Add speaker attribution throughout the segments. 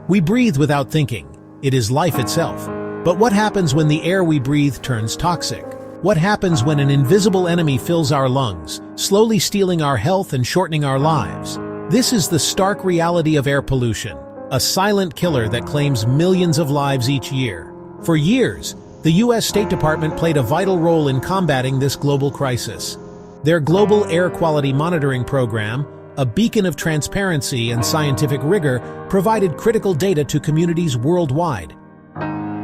Speaker 1: We breathe without thinking. It is life itself. But what happens when the air we breathe turns toxic? What happens when an invisible enemy fills our lungs, slowly stealing our health and shortening our lives? This is the stark reality of air pollution, a silent killer that claims millions of lives each year. For years, the U.S. State Department played a vital role in combating this global crisis. Their Global Air Quality Monitoring Program, a beacon of transparency and scientific rigor, provided critical data to communities worldwide.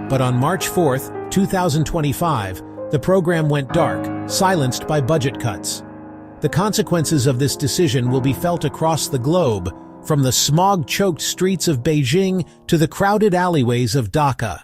Speaker 1: But on March 4, 2025, the program went dark, silenced by budget cuts. The consequences of this decision will be felt across the globe, from the smog-choked streets of Beijing to the crowded alleyways of Dhaka.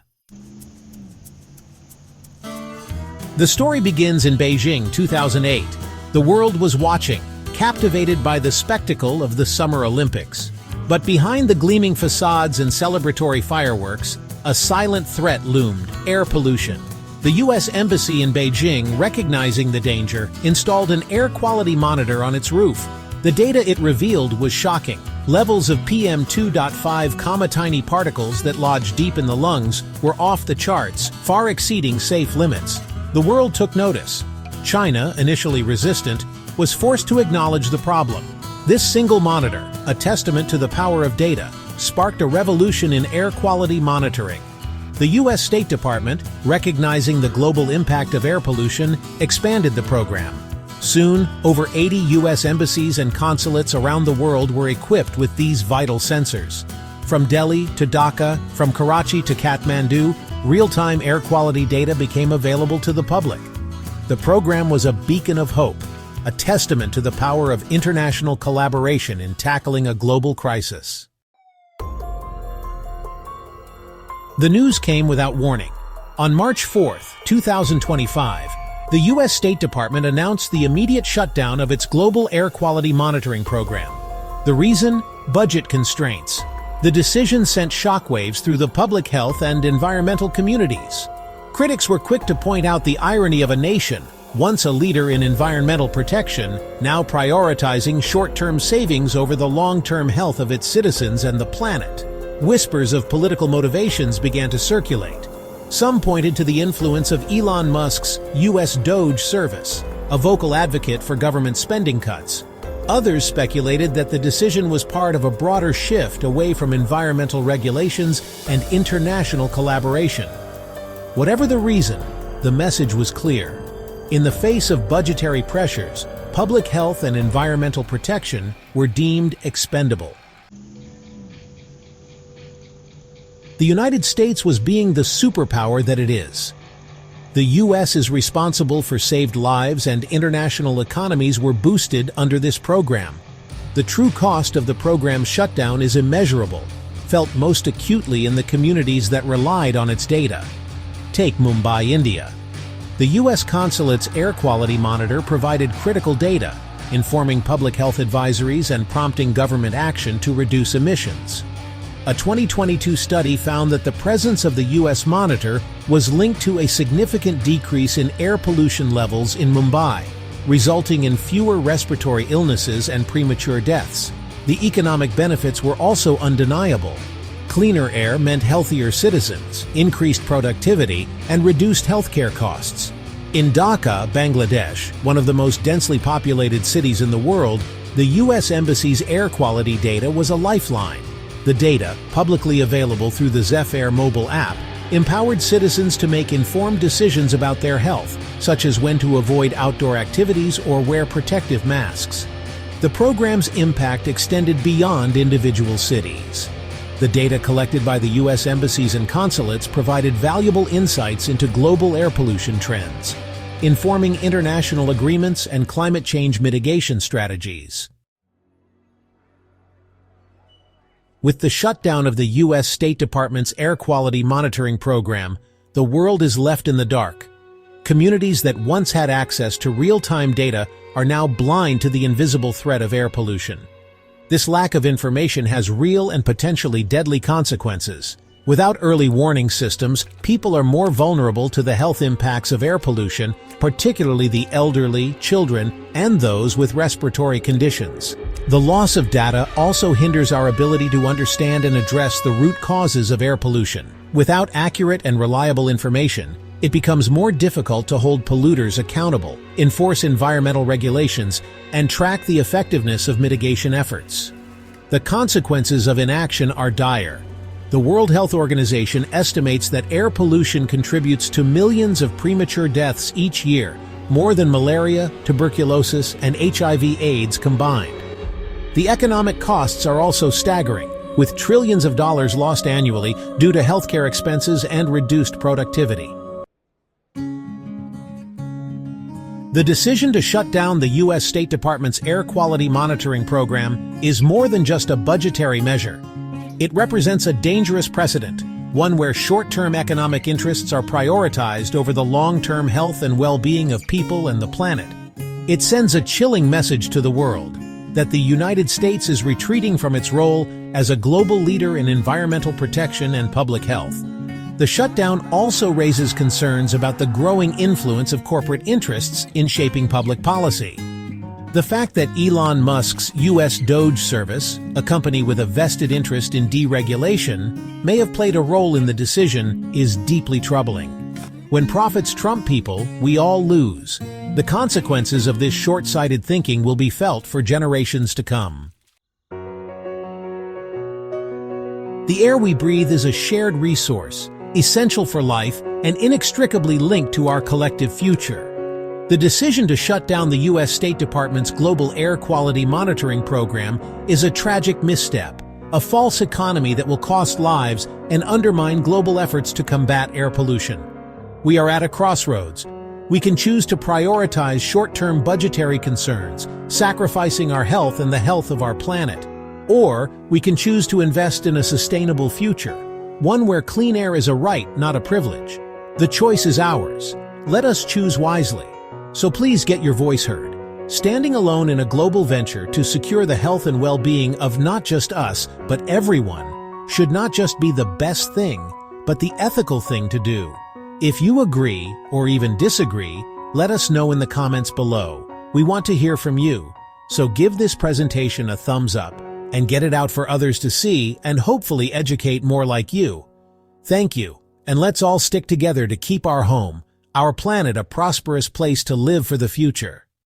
Speaker 1: The story begins in Beijing, 2008. The world was watching, captivated by the spectacle of the Summer Olympics. But behind the gleaming facades and celebratory fireworks, a silent threat loomed: air pollution. The U.S. Embassy in Beijing, recognizing the danger, installed an air quality monitor on its roof. The data it revealed was shocking. Levels of PM2.5, tiny particles that lodge deep in the lungs, were off the charts, far exceeding safe limits. The world took notice. China, initially resistant, was forced to acknowledge the problem. This single monitor, a testament to the power of data, sparked a revolution in air quality monitoring. The U.S. State Department, recognizing the global impact of air pollution, expanded the program. Soon, over 80 U.S. embassies and consulates around the world were equipped with these vital sensors. From Delhi to Dhaka, from Karachi to Kathmandu, real-time air quality data became available to the public. The program was a beacon of hope, a testament to the power of international collaboration in tackling a global crisis. The news came without warning. On March 4, 2025, the U.S. State Department announced the immediate shutdown of its Global Air Quality Monitoring Program. The reason? Budget constraints. The decision sent shockwaves through the public health and environmental communities. Critics were quick to point out the irony of a nation, once a leader in environmental protection, now prioritizing short-term savings over the long-term health of its citizens and the planet. Whispers of political motivations began to circulate. Some pointed to the influence of Elon Musk's U.S. DOGE service, a vocal advocate for government spending cuts. Others speculated that the decision was part of a broader shift away from environmental regulations and international collaboration. Whatever the reason, the message was clear. In the face of budgetary pressures, public health and environmental protection were deemed expendable. The United States was being the superpower that it is. The U.S. is responsible for saved lives, and international economies were boosted under this program. The true cost of the program's shutdown is immeasurable, felt most acutely in the communities that relied on its data. Take Mumbai, India. The U.S. consulate's air quality monitor provided critical data, informing public health advisories and prompting government action to reduce emissions. A 2022 study found that the presence of the U.S. monitor was linked to a significant decrease in air pollution levels in Mumbai, resulting in fewer respiratory illnesses and premature deaths. The economic benefits were also undeniable. Cleaner air meant healthier citizens, increased productivity, and reduced healthcare costs. In Dhaka, Bangladesh, one of the most densely populated cities in the world, the U.S. Embassy's air quality data was a lifeline. The data, publicly available through the Zephyr mobile app, empowered citizens to make informed decisions about their health, such as when to avoid outdoor activities or wear protective masks. The program's impact extended beyond individual cities. The data collected by the U.S. embassies and consulates provided valuable insights into global air pollution trends, informing international agreements and climate change mitigation strategies. With the shutdown of the U.S. State Department's air quality monitoring program, the world is left in the dark. Communities that once had access to real-time data are now blind to the invisible threat of air pollution. This lack of information has real and potentially deadly consequences. Without early warning systems, people are more vulnerable to the health impacts of air pollution, particularly the elderly, children, and those with respiratory conditions. The loss of data also hinders our ability to understand and address the root causes of air pollution. Without accurate and reliable information, it becomes more difficult to hold polluters accountable, enforce environmental regulations, and track the effectiveness of mitigation efforts. The consequences of inaction are dire. The World Health Organization estimates that air pollution contributes to millions of premature deaths each year, more than malaria, tuberculosis, and HIV/AIDS combined. The economic costs are also staggering, with trillions of dollars lost annually due to healthcare expenses and reduced productivity. The decision to shut down the U.S. State Department's air quality monitoring program is more than just a budgetary measure. It represents a dangerous precedent, one where short-term economic interests are prioritized over the long-term health and well-being of people and the planet. It sends a chilling message to the world that the United States is retreating from its role as a global leader in environmental protection and public health. The shutdown also raises concerns about the growing influence of corporate interests in shaping public policy. The fact that Elon Musk's U.S. DOGE service, a company with a vested interest in deregulation, may have played a role in the decision is deeply troubling. When profits trump people, we all lose. The consequences of this short-sighted thinking will be felt for generations to come. The air we breathe is a shared resource, essential for life and inextricably linked to our collective future. The decision to shut down the U.S. State Department's Global Air Quality Monitoring Program is a tragic misstep, a false economy that will cost lives and undermine global efforts to combat air pollution. We are at a crossroads. We can choose to prioritize short-term budgetary concerns, sacrificing our health and the health of our planet. Or we can choose to invest in a sustainable future, one where clean air is a right, not a privilege. The choice is ours. Let us choose wisely. So please get your voice heard. Standing alone in a global venture to secure the health and well-being of not just us, but everyone, should not just be the best thing, but the ethical thing to do. If you agree, or even disagree, let us know in the comments below. We want to hear from you. So give this presentation a thumbs up, and get it out for others to see and hopefully educate more like you. Thank you, and let's all stick together to keep our home, our planet a prosperous place to live for the future.